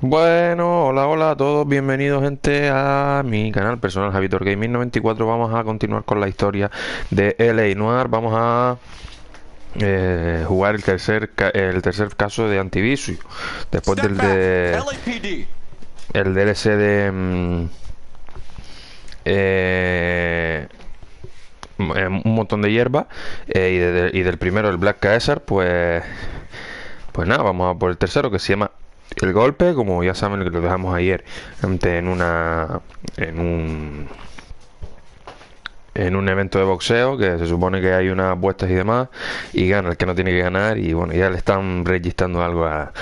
Bueno, hola, hola a todos, bienvenidos gente a mi canal personal Javitor Gaming 94. Vamos a continuar con la historia de LA Noire. Vamos a jugar el tercer caso de Antivicio. Después del de el DLC de eh, un montón de hierba y del primero, el Black Caesar, pues nada, vamos a por el tercero, que se llama El Golpe. Como ya saben, que lo dejamos ayer en una en un evento de boxeo, que se supone que hay unas apuestas y demás, y gana el que no tiene que ganar. Y bueno, ya le están registrando algo al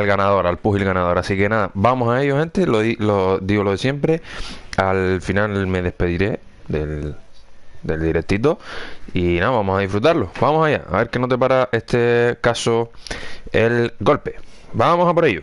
ganador, al púgil ganador. Así que nada, vamos a ello, gente. Lo digo lo de siempre. Al final me despediré del directito, y nada, vamos a disfrutarlo. Vamos allá, a ver qué nos depara este caso, El Golpe. Vamos a por ello.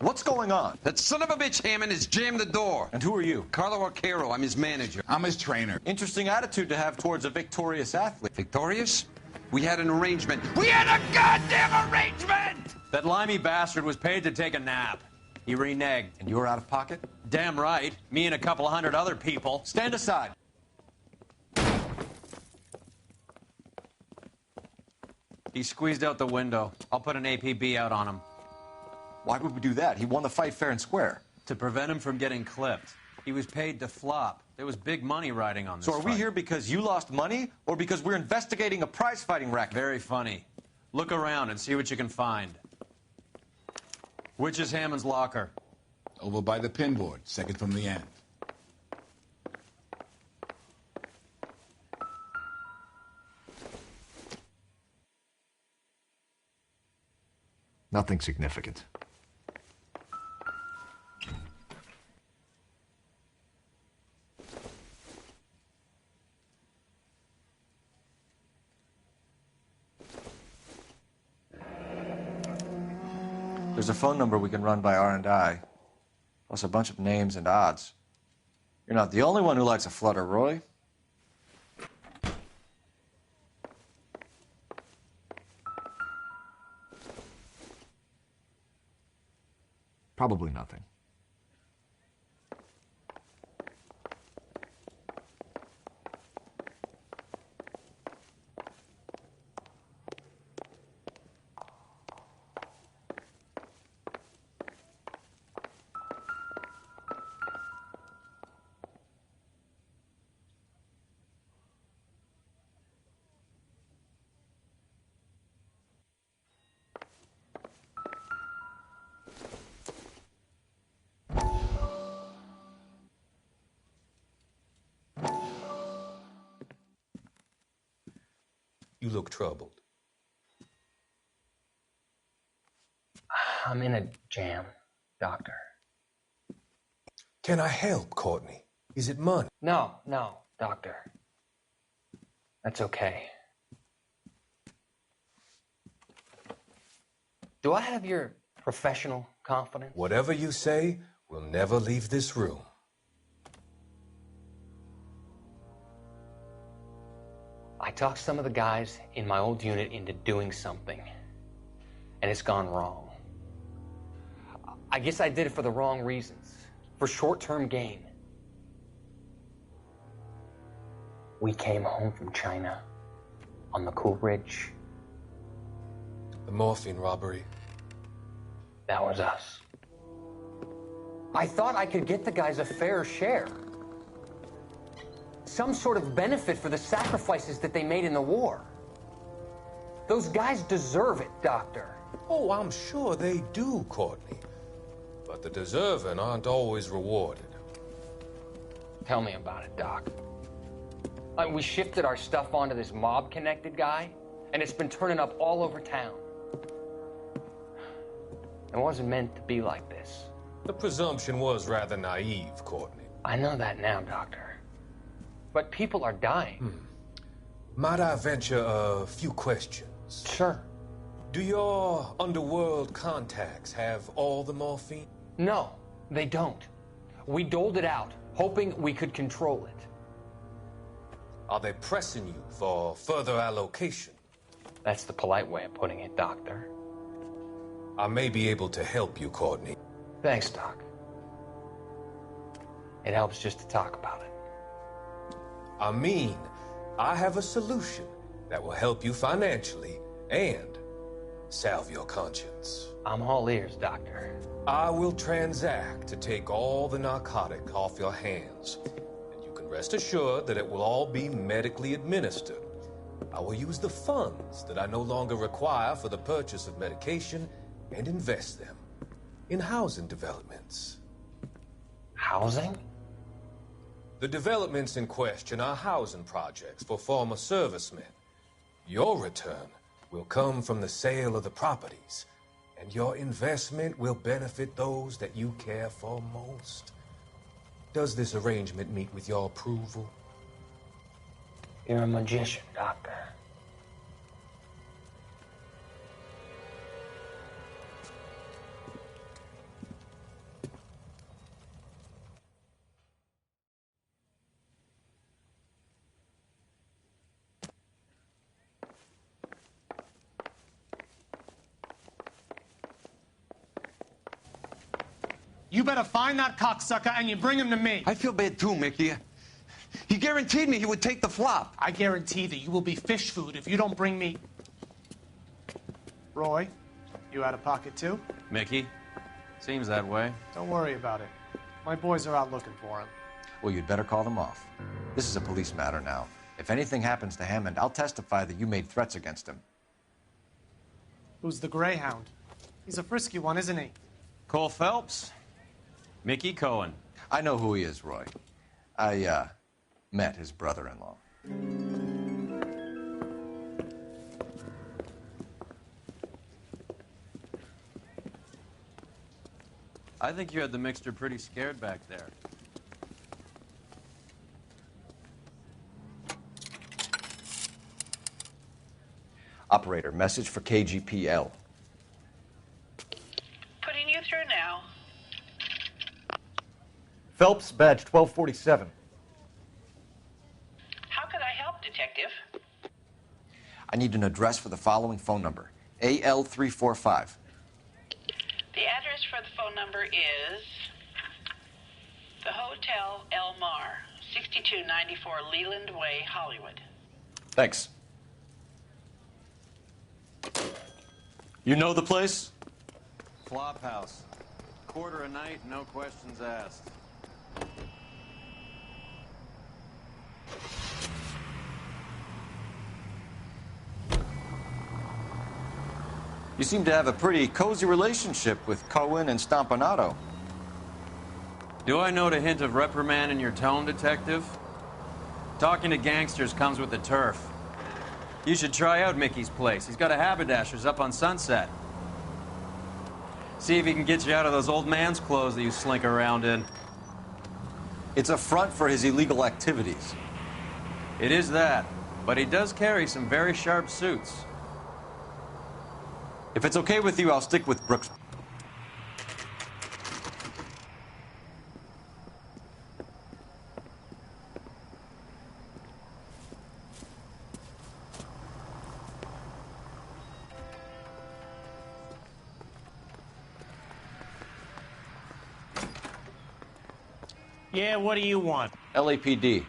What's going on? That son of a bitch Hammond has jammed the door. And who are you? Carlo Arcaro, I'm his manager. I'm his trainer. Interesting attitude to have towards a victorious athlete. Victorious? We had an arrangement. We had a goddamn arrangement! That limey bastard was paid to take a nap. He reneged. And you were out of pocket? Damn right. Me and a couple of hundred other people. Stand aside. He squeezed out the window. I'll put an APB out on him. Why would we do that? He won the fight fair and square. To prevent him from getting clipped. He was paid to flop. There was big money riding on this So are we fight. here because you lost money or because we're investigating a prize-fighting racket? Very funny. Look around and see what you can find. Which is Hammond's locker? Over by the pinboard, second from the end. Nothing significant. There's a phone number we can run by R&I, plus a bunch of names and odds. You're not the only one who likes a flutter, Roy. Probably nothing. You look troubled. I'm in a jam, Doctor. Can I help, Courtney? Is it money? No, Doctor. That's okay. Do I have your professional confidence? Whatever you say, we'll never leave this room. I talked some of the guys in my old unit into doing something, and it's gone wrong. I guess I did it for the wrong reasons, for short-term gain. We came home from China on the Cool Ridge. The morphine robbery. That was us. I thought I could get the guys a fair share. Some sort of benefit for the sacrifices that they made in the war. Those guys deserve it, Doctor. Oh, I'm sure they do, Courtney. But the deserving aren't always rewarded. Tell me about it, Doc. We shifted our stuff onto this mob-connected guy, and it's been turning up all over town. It wasn't meant to be like this. The presumption was rather naive, Courtney. I know that now, Doctor. But people are dying. Might I venture a few questions? Sure. Do your underworld contacts have all the morphine? No, they don't. We doled it out, hoping we could control it. Are they pressing you for further allocation? That's the polite way of putting it, Doctor. I may be able to help you, Courtney. Thanks, Doc. It helps just to talk about it. I mean, I have a solution that will help you financially and salve your conscience. I'm all ears, Doctor. I will transact to take all the narcotic off your hands, and you can rest assured that it will all be medically administered. I will use the funds that I no longer require for the purchase of medication and invest them in housing developments. Housing? The developments in question are housing projects for former servicemen. Your return will come from the sale of the properties, and your investment will benefit those that you care for most. Does this arrangement meet with your approval? You're a magician, Doctor. You better find that cocksucker and you bring him to me. I feel bad too, Mickey. He guaranteed me he would take the flop. I guarantee that you will be fish food if you don't bring me... Roy, you out of pocket too? Mickey? Seems that way. Don't worry about it. My boys are out looking for him. Well, you'd better call them off. This is a police matter now. If anything happens to Hammond, I'll testify that you made threats against him. Who's the Greyhound? He's a frisky one, isn't he? Cole Phelps? Mickey Cohen. I know who he is, Roy. I, met his brother-in-law. I think you had the mixture pretty scared back there. Operator, message for KGPL. Putting you through now. Phelps, badge 1247. How could I help, Detective? I need an address for the following phone number. AL345. The address for the phone number is the Hotel El Mar, 6294 Leland Way, Hollywood. Thanks. You know the place? Flophouse. Quarter a night, no questions asked. You seem to have a pretty cozy relationship with Cohen and Stompanato. Do I note a hint of reprimand in your tone, Detective? Talking to gangsters comes with the turf. You should try out Mickey's place. He's got a haberdasher's up on Sunset. See if he can get you out of those old man's clothes that you slink around in. It's a front for his illegal activities. It is that, but he does carry some very sharp suits. If it's okay with you, I'll stick with Brooks. Yeah, what do you want? LAPD.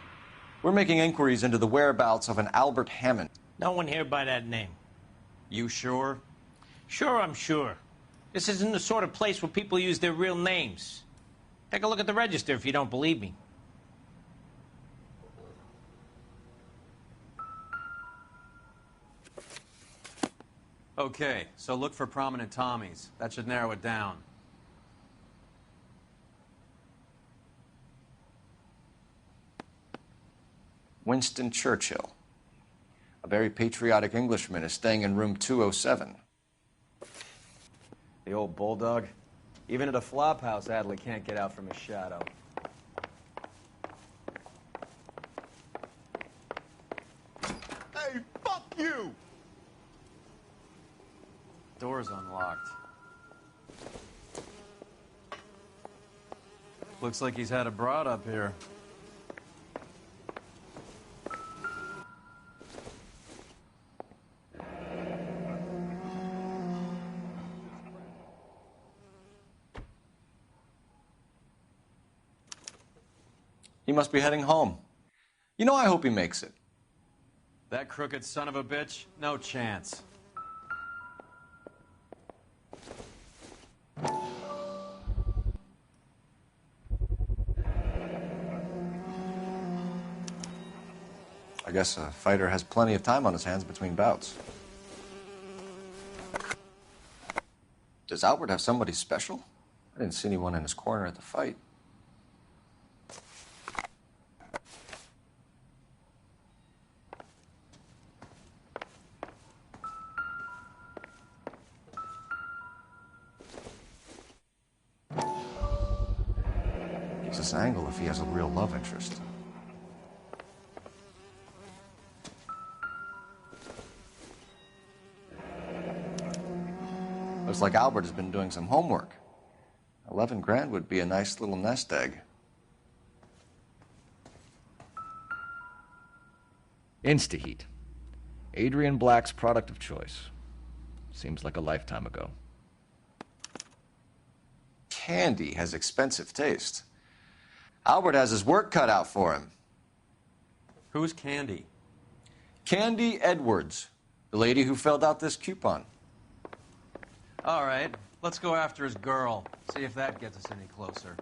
We're making inquiries into the whereabouts of an Albert Hammond. No one here by that name. You sure? Sure, I'm sure. This isn't the sort of place where people use their real names. Take a look at the register if you don't believe me. Okay, so look for prominent Tommies. That should narrow it down. Winston Churchill. A very patriotic Englishman is staying in room 207. The old bulldog. Even at a flophouse, Adley can't get out from his shadow. Hey, fuck you! Door's unlocked. Looks like he's had a broad up here. He must be heading home. You know, I hope he makes it. That crooked son of a bitch? No chance. I guess a fighter has plenty of time on his hands between bouts. Does Albert have somebody special? I didn't see anyone in his corner at the fight. Gives us an angle if he has a real love interest. Looks like Albert has been doing some homework. 11 grand would be a nice little nest egg. Instaheat. Adrian Black's product of choice. Seems like a lifetime ago. Candy has expensive taste. Albert has his work cut out for him. Who's Candy? Candy Edwards, the lady who filled out this coupon. All right, let's go after his girl. See if that gets us any closer.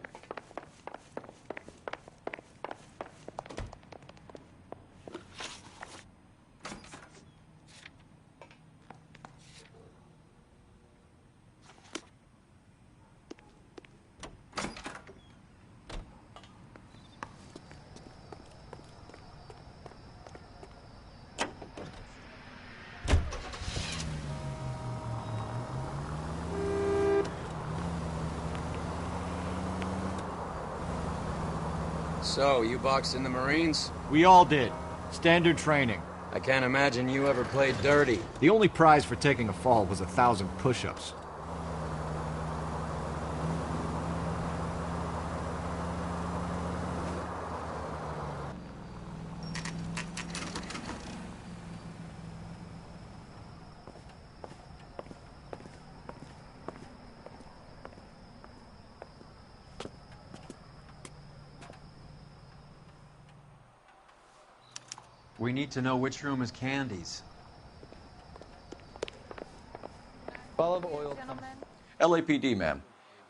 So, you boxed in the Marines? We all did. Standard training. I can't imagine you ever played dirty. The only prize for taking a fall was 1,000 push-ups. We need to know which room is Candy's. Olive oil. LAPD, ma'am.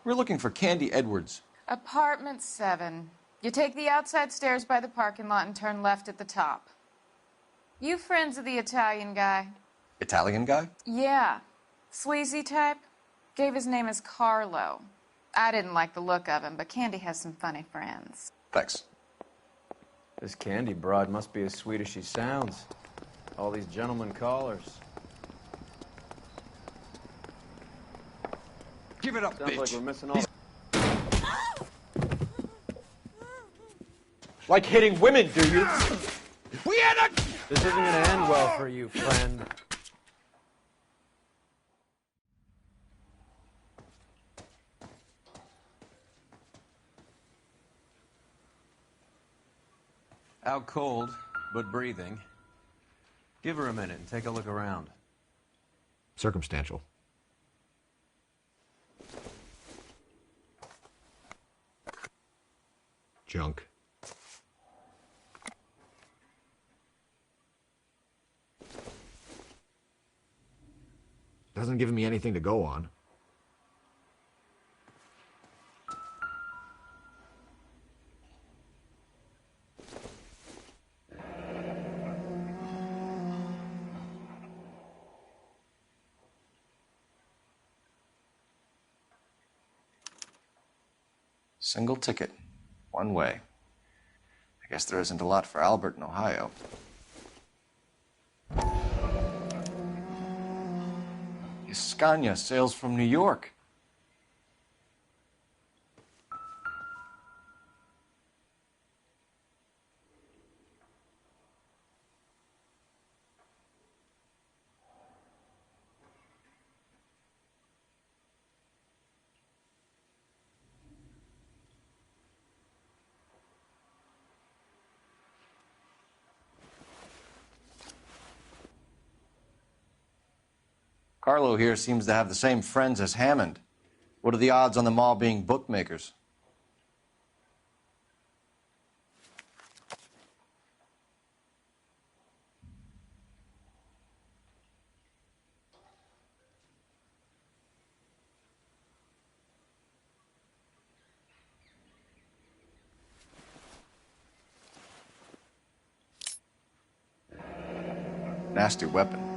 We're looking for Candy Edwards. Apartment 7. You take the outside stairs by the parking lot and turn left at the top. You friends of the Italian guy? Italian guy? Yeah. Sleazy type. Gave his name as Carlo. I didn't like the look of him, but Candy has some funny friends. Thanks. This Candy broad must be as sweet as she sounds. All these gentlemen callers. Give it up, Sounds bitch. like we're missing all. Like hitting women, do you? We had a... This isn't gonna end well for you, friend. Out cold, but breathing. Give her a minute and take a look around. Circumstantial. Junk. Doesn't give me anything to go on. Single ticket. One way. I guess there isn't a lot for Albert in Ohio. Scania sails from New York. Carlo here seems to have the same friends as Hammond. What are the odds on them all being bookmakers? Nasty weapon.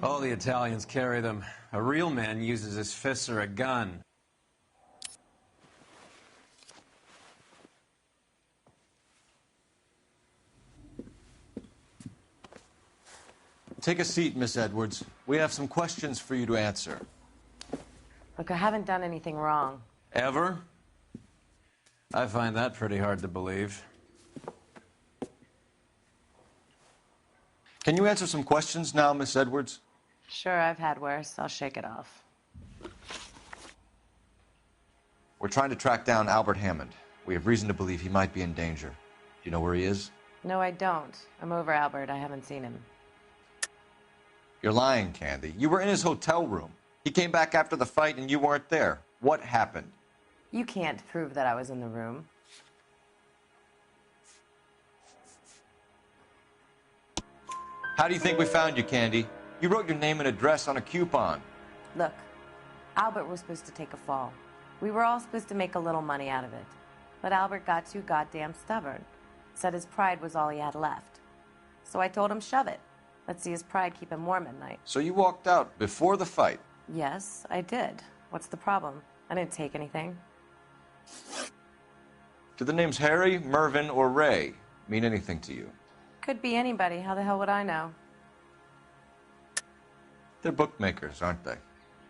All the Italians carry them. A real man uses his fists or a gun. Take a seat, Miss Edwards. We have some questions for you to answer. Look, I haven't done anything wrong. Ever? I find that pretty hard to believe. Can you answer some questions now, Miss Edwards? Sure, I've had worse. I'll shake it off. We're trying to track down Albert Hammond. We have reason to believe he might be in danger. Do you know where he is? No, I don't. I'm over Albert. I haven't seen him. You're lying, Candy. You were in his hotel room. He came back after the fight and you weren't there. What happened? You can't prove that I was in the room. How do you think we found you, Candy? You wrote your name and address on a coupon. Look, Albert was supposed to take a fall. We were all supposed to make a little money out of it. But Albert got too goddamn stubborn. Said his pride was all he had left. So I told him, shove it. Let's see his pride keep him warm at night. So you walked out before the fight? Yes, I did. What's the problem? I didn't take anything. Do the names Harry, Mervyn, or Ray mean anything to you? Could be anybody. How the hell would I know? They're bookmakers, aren't they?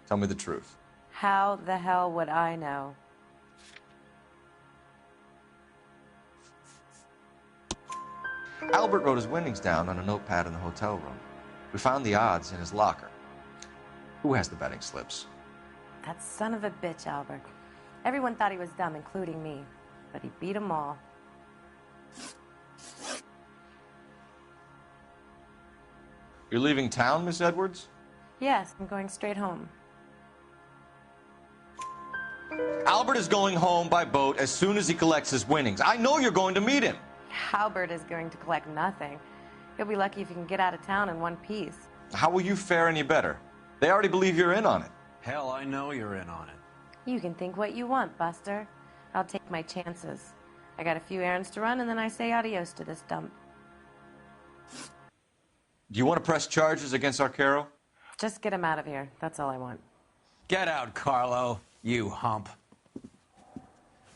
Tell me the truth. How the hell would I know? Albert wrote his winnings down on a notepad in the hotel room. We found the odds in his locker. Who has the betting slips? That son of a bitch, Albert. Everyone thought he was dumb, including me. But he beat them all. You're leaving town, Miss Edwards? Yes, I'm going straight home. Albert is going home by boat as soon as he collects his winnings. I know you're going to meet him. Albert is going to collect nothing. He'll be lucky if he can get out of town in one piece. How will you fare any better? They already believe you're in on it. Hell, I know you're in on it. You can think what you want, Buster. I'll take my chances. I got a few errands to run, and then I say adios to this dump. Do you want to press charges against Arcaro? Just get him out of here. That's all I want. Get out, Carlo, you hump.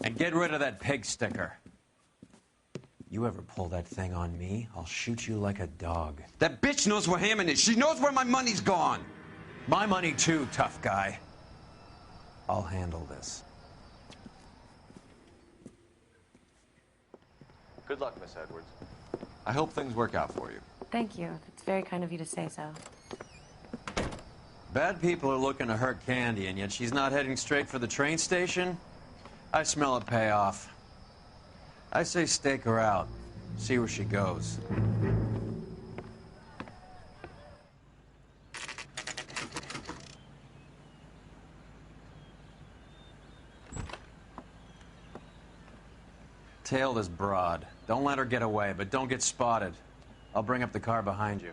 And get rid of that pig sticker. You ever pull that thing on me, I'll shoot you like a dog. That bitch knows where Hammond is. She knows where my money's gone. My money too, tough guy. I'll handle this. Good luck, Miss Edwards. I hope things work out for you. Thank you. It's very kind of you to say so. Bad people are looking to hurt Candy, and yet she's not heading straight for the train station? I smell a payoff. I say stake her out. See where she goes. Tail this broad. Don't let her get away, but don't get spotted. I'll bring up the car behind you.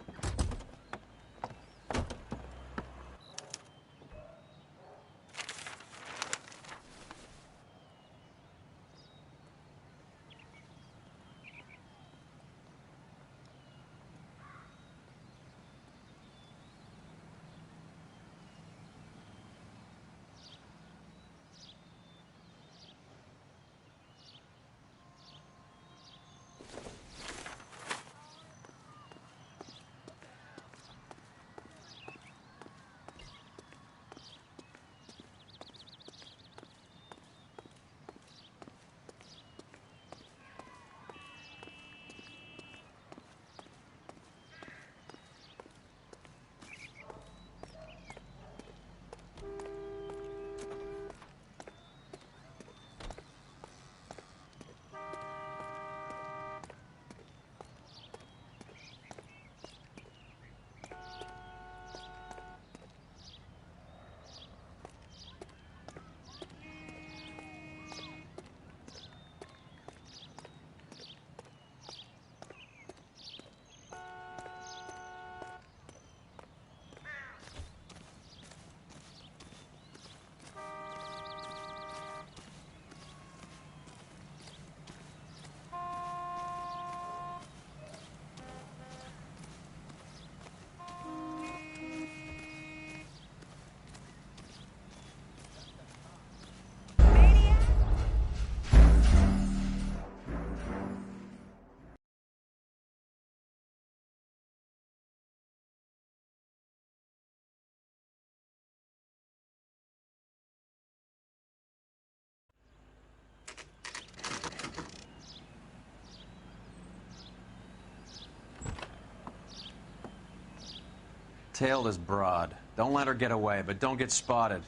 Tail this broad. Don't let her get away, but don't get spotted.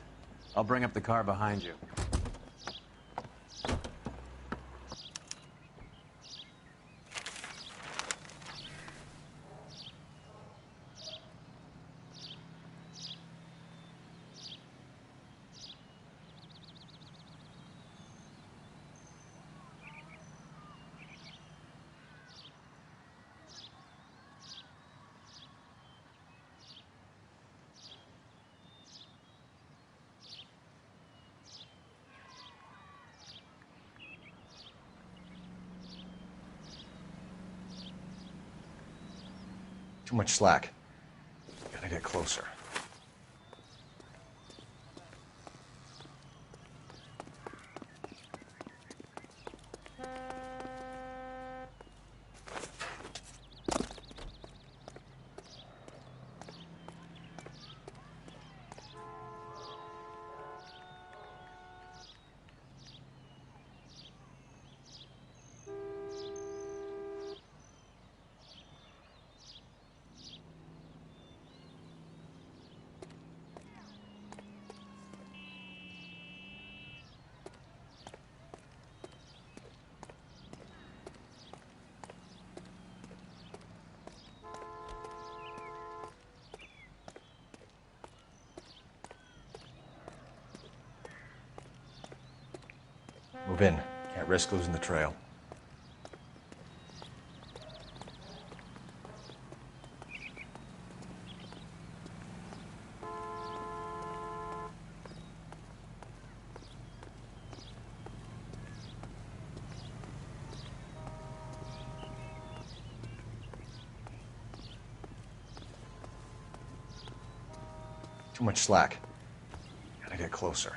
I'll bring up the car behind you. Too much slack. Gotta get closer. Move in. Can't risk losing the trail. Too much slack. Gotta get closer.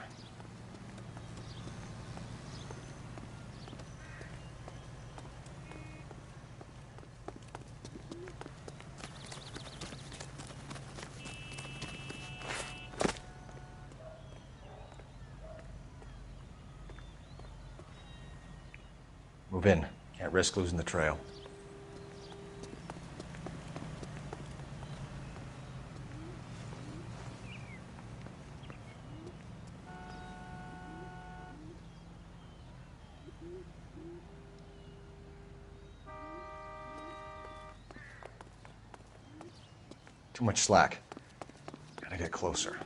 Move in. Can't risk losing the trail. Too much slack. Gotta get closer.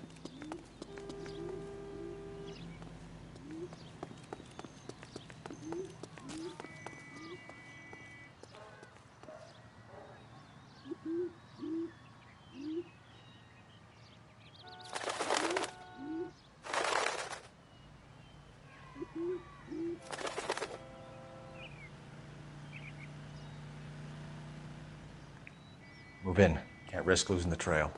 Move in. Can't risk losing the trail.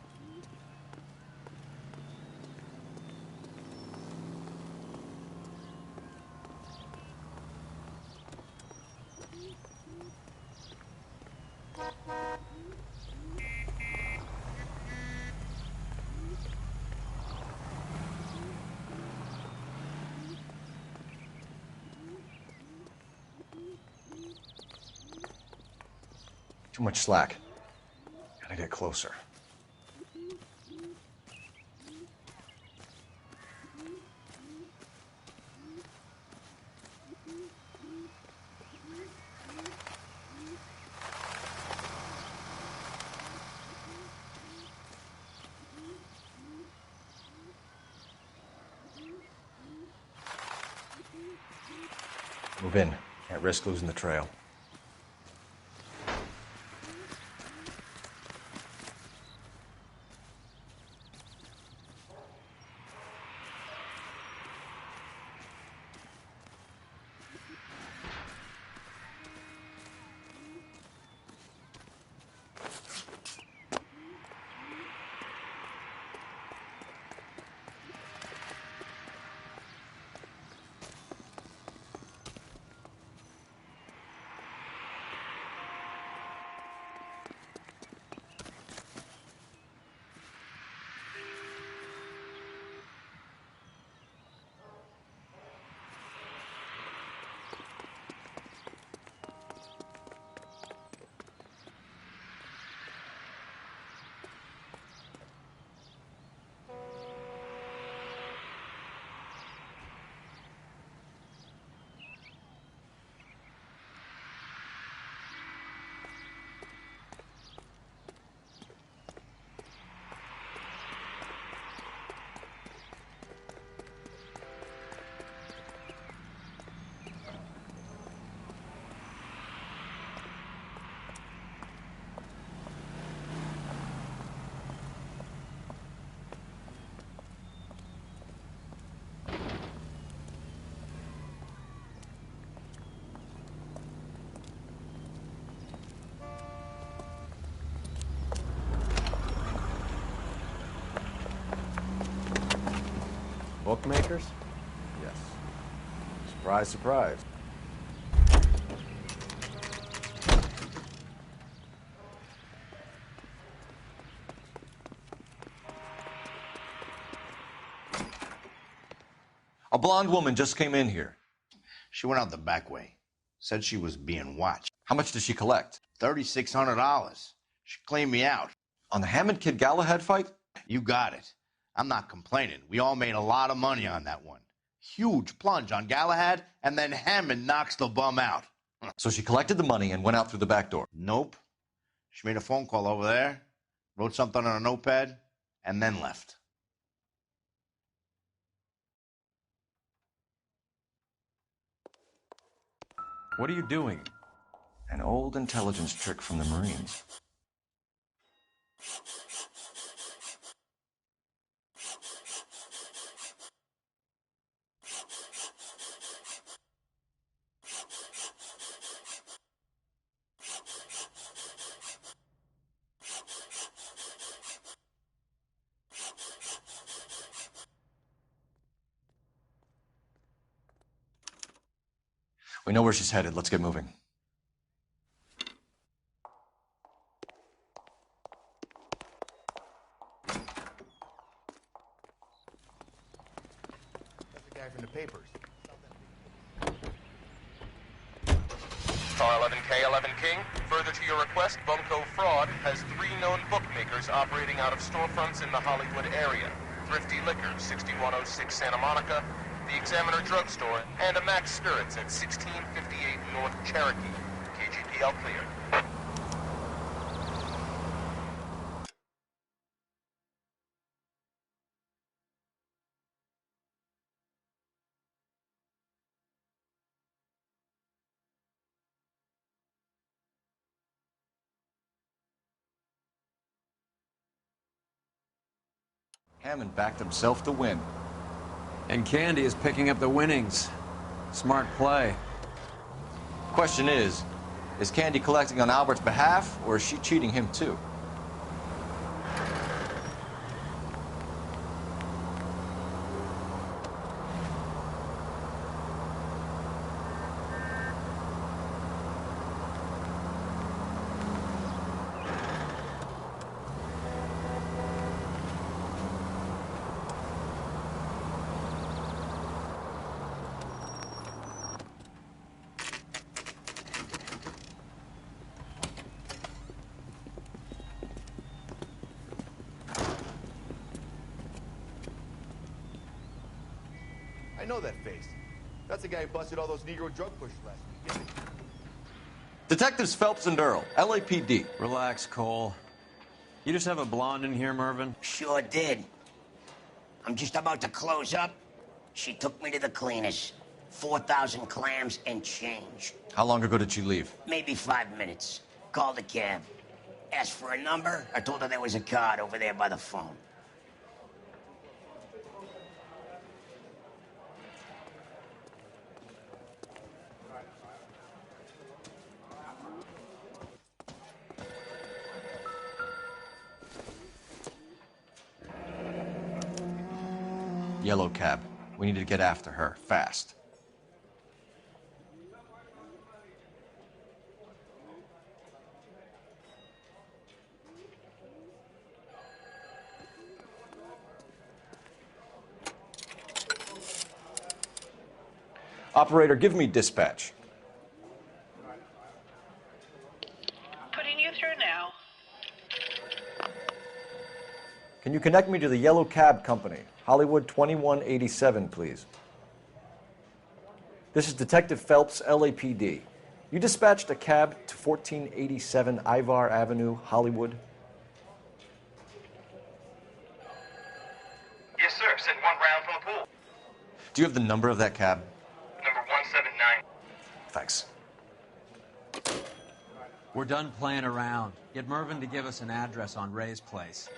Too much slack. Gotta get closer. Move in. Can't risk losing the trail. Bookmakers? Yes. Surprise, surprise. A blonde woman just came in here. She went out the back way. Said she was being watched. How much did she collect? $3,600. She cleaned me out. On the Hammond Kid Galahad fight? You got it. I'm not complaining. We all made a lot of money on that one. Huge plunge on Galahad, and then Hammond knocks the bum out. So she collected the money and went out through the back door? Nope. She made a phone call over there, wrote something on a notepad, and then left. What are you doing? An old intelligence trick from the Marines. We know where she's headed. Let's get moving. That's the guy from the papers. Car 11K, 11 King. Further to your request, Bunko Fraud has 3 known bookmakers operating out of storefronts in the Hollywood area. Thrifty Liquor, 6106 Santa Monica, the Examiner Drugstore, and a Max Spirits at 1658 North Cherokee. KGPL clear. Hammond backed himself to win. And Candy is picking up the winnings. Smart play. Question is Candy collecting on Albert's behalf, or is she cheating him too? I know that face. That's the guy who busted all those Negro drug pushers last week, isn't he? Detectives Phelps and Earl, LAPD. Relax, Cole. You just have a blonde in here, Mervyn? Sure did. I'm just about to close up. She took me to the cleaners. 4,000 clams and change. How long ago did she leave? Maybe 5 minutes. Called a cab. Asked for a number. I told her there was a card over there by the phone. Yellow cab. We need to get after her, fast. Operator, give me dispatch. Putting you through now. Can you connect me to the Yellow Cab Company? Hollywood 2187, please. This is Detective Phelps, LAPD. You dispatched a cab to 1487 Ivar Avenue, Hollywood? Yes, sir. Sent one round from the pool. Do you have the number of that cab? Number 179. Thanks. We're done playing around. Get Mervyn to give us an address on Ray's place.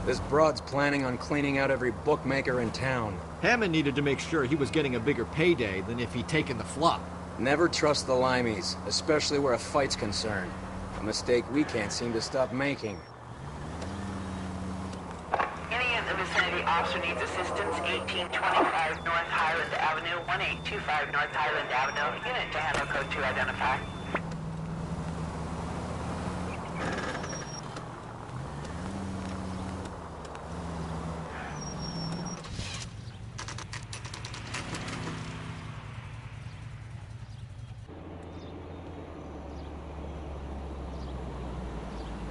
This broad's planning on cleaning out every bookmaker in town. Hammond needed to make sure he was getting a bigger payday than if he'd taken the flop. Never trust the Limeys, especially where a fight's concerned. A mistake we can't seem to stop making. Any in the vicinity officer needs assistance, 1825 North Highland Avenue, 1825 North Highland Avenue. Unit to handle code 2 identify.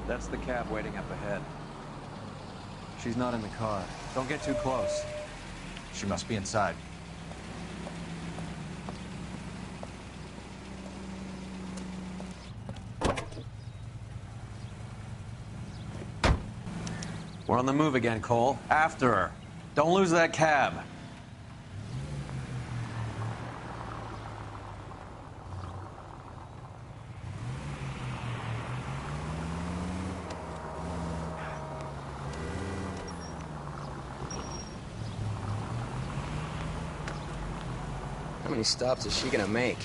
That's the cab waiting up ahead. She's not in the car. Don't get too close. She must be inside. We're on the move again, Cole. After her. Don't lose that cab. How many stops is she gonna make?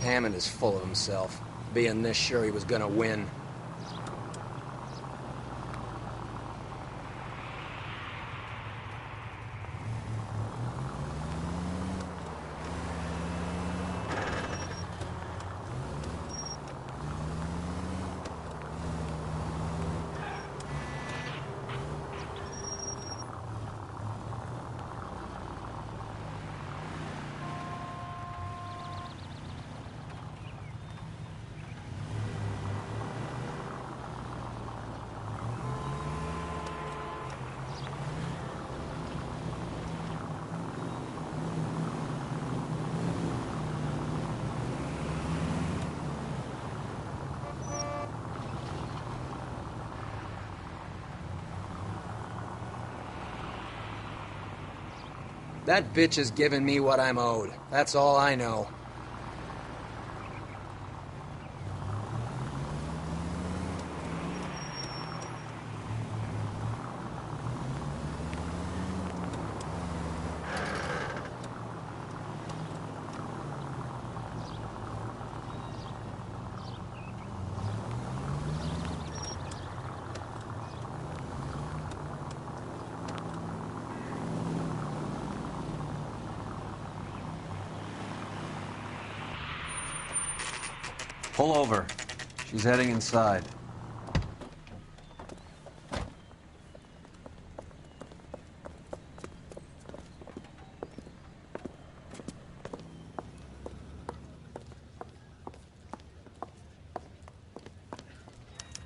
Hammond is full of himself, being this sure he was gonna win. That bitch is giving me what I'm owed. That's all I know. Pull over. She's heading inside.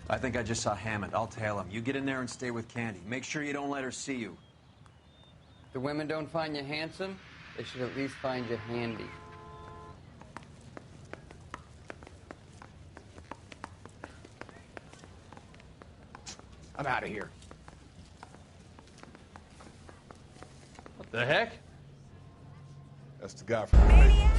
I think I just saw Hammond. I'll tail him. You get in there and stay with Candy. Make sure you don't let her see you. The women don't find you handsome, they should at least find you handy. I'm out of here. What the heck? That's the guy from the radio.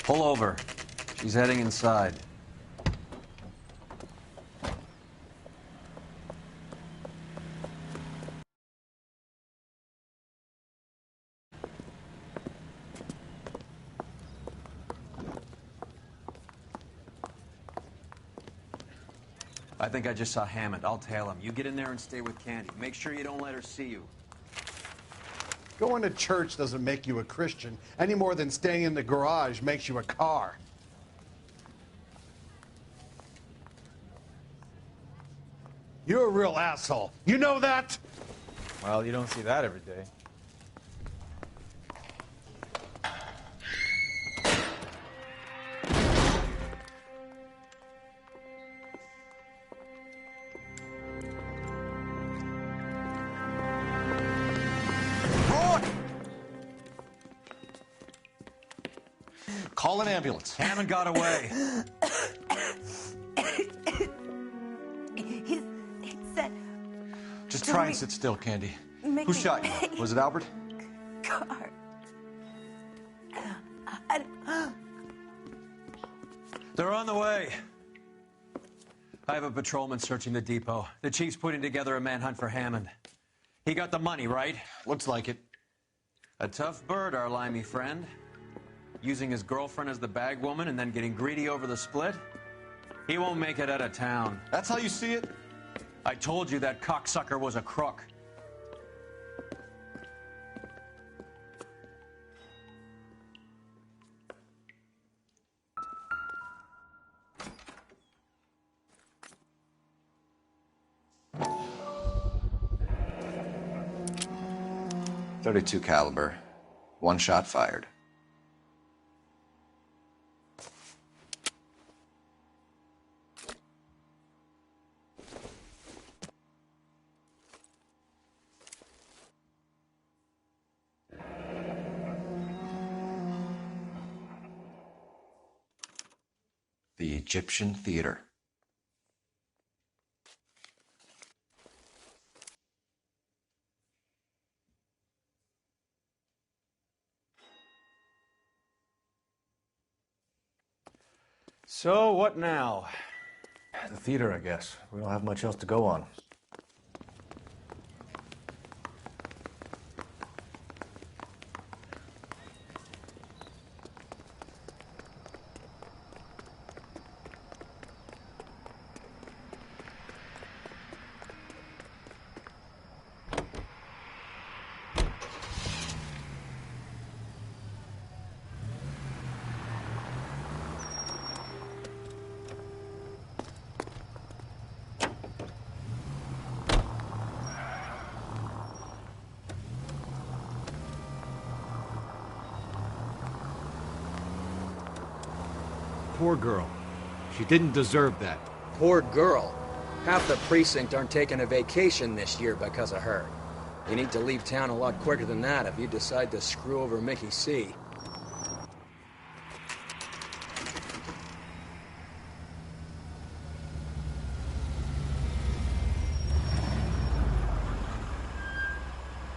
Pull over. She's heading inside. I think I just saw Hammond. I'll tail him. You get in there and stay with Candy. Make sure you don't let her see you. Going to church doesn't make you a Christian any more than staying in the garage makes you a car. You're a real asshole. You know that? Well, you don't see that every day. Call an ambulance. Hammond got away. He said... Just try and sit still, Candy. Who shot you? Was it Albert? Car. They're on the way. I have a patrolman searching the depot. The chief's putting together a manhunt for Hammond. He got the money, right? Looks like it. A tough bird, our limey friend. Using his girlfriend as the bag woman and then getting greedy over the split? He won't make it out of town. That's how you see it? I told you that cocksucker was a crook. .32 caliber. One shot fired. The Egyptian Theater. So, what now? The theater, I guess. We don't have much else to go on. Poor girl. She didn't deserve that. Poor girl. Half the precinct aren't taking a vacation this year because of her. You need to leave town a lot quicker than that if you decide to screw over Mickey C.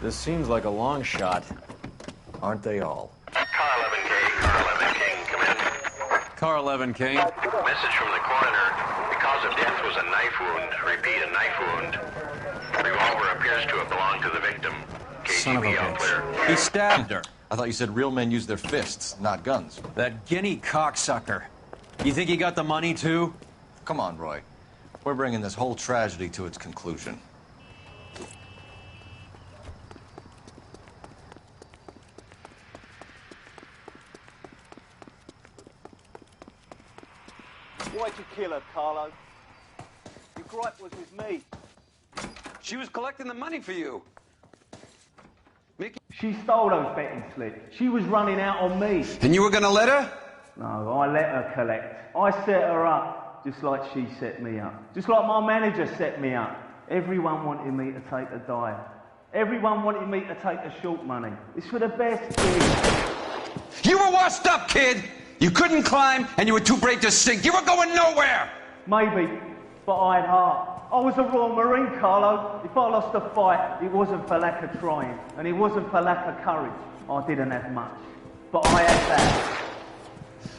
This seems like a long shot. Aren't they all? Car 11K, Car 11 King, come in. Car 11 King. Message from the coroner. The cause of death was a knife wound. Repeat, a knife wound. Revolver appears to have belonged to the victim. Son of a KGB all clear. bitch. He stabbed her. I thought you said real men use their fists, not guns. That guinea cocksucker. You think he got the money, too? Come on, Roy. We're bringing this whole tragedy to its conclusion. Why'd you kill her, Carlo? Your gripe was with me. She was collecting the money for you. Mickey? She stole those betting slips. She was running out on me. And you were gonna let her? No, I let her collect. I set her up, just like she set me up. Just like my manager set me up. Everyone wanted me to take a dive. Everyone wanted me to take the short money. It's for the best gig. You were washed up, kid! You couldn't climb, and you were too brave to sink. You were going nowhere! Maybe, but I had heart. I was a Royal Marine, Carlo. If I lost a fight, it wasn't for lack of trying, and it wasn't for lack of courage. I didn't have much, but I had that.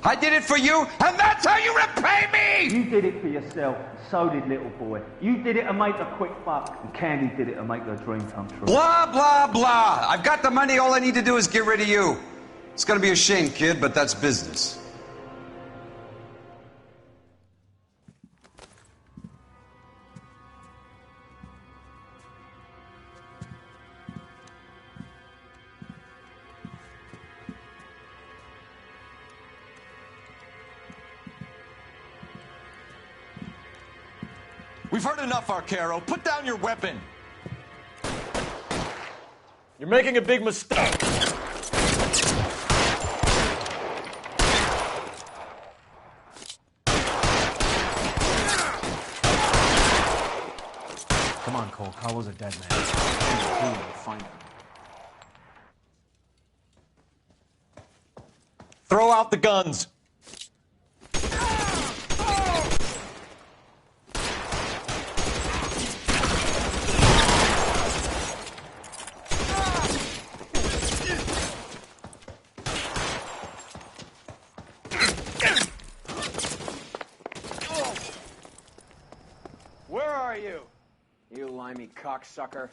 I did it for you, and that's how you repay me! You did it for yourself, so did little boy. You did it to make a quick buck, and Candy did it to make her dream come true. Blah, blah, blah. I've got the money. All I need to do is get rid of you. It's gonna be a shame, kid, but that's business. We've heard enough, Arcaro. Put down your weapon. You're making a big mistake. Come on, Cole. Carlo's a dead man. Find him. Throw out the guns. Where are you? You limey cocksucker.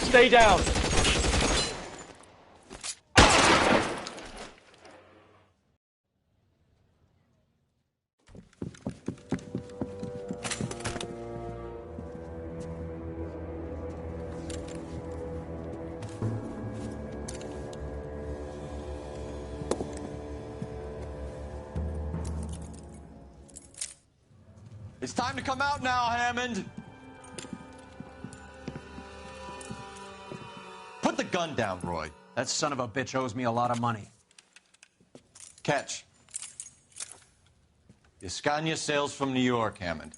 Stay down. It's time to come out now, Hammond. Put the gun down, Roy. That son of a bitch owes me a lot of money. Catch. Escania sails from New York, Hammond.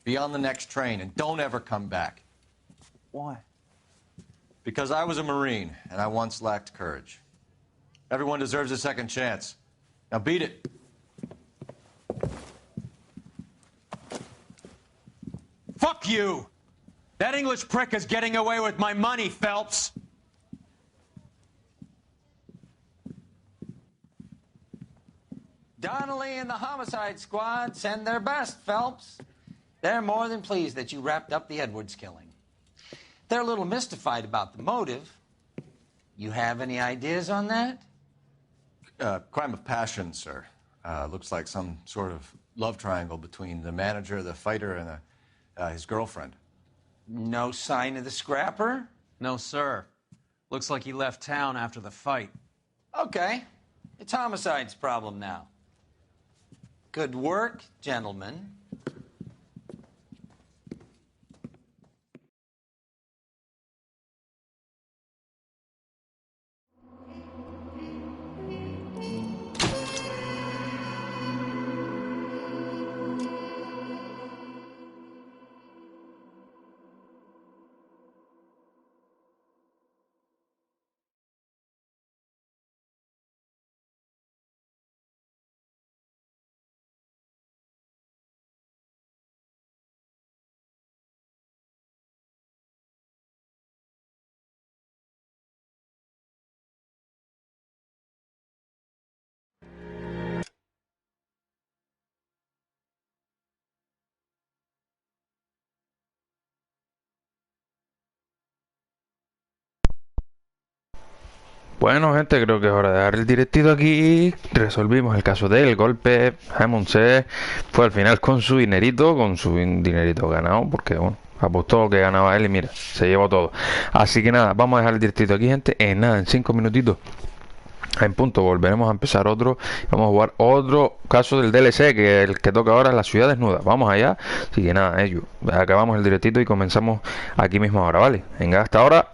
Be on the next train and don't ever come back. Why? Because I was a Marine and I once lacked courage. Everyone deserves a second chance. Now beat it. Fuck you! That English prick is getting away with my money, Phelps! Donnelly and the homicide squad send their best, Phelps. They're more than pleased that you wrapped up the Edwards killing. They're a little mystified about the motive. You have any ideas on that? Crime of passion, sir. Looks like some sort of love triangle between the manager, the fighter, and his girlfriend. No sign of the scrapper? No, sir. Looks like he left town after the fight. Okay. It's homicide's problem now. Good work, gentlemen. Bueno, gente, creo que es hora de dejar el directito aquí. Resolvimos el caso del golpe. Amante fue al final con su dinerito ganado, porque bueno, apostó que ganaba él y mira, se llevó todo. Así que nada, vamos a dejar el directito aquí, gente. En 5 minutitos en punto volveremos a empezar otro. Vamos a jugar otro caso del DLC, que el que toca ahora es la ciudad desnuda. Vamos allá. Así que nada, acabamos el directito y comenzamos aquí mismo ahora, ¿vale? Venga, hasta ahora.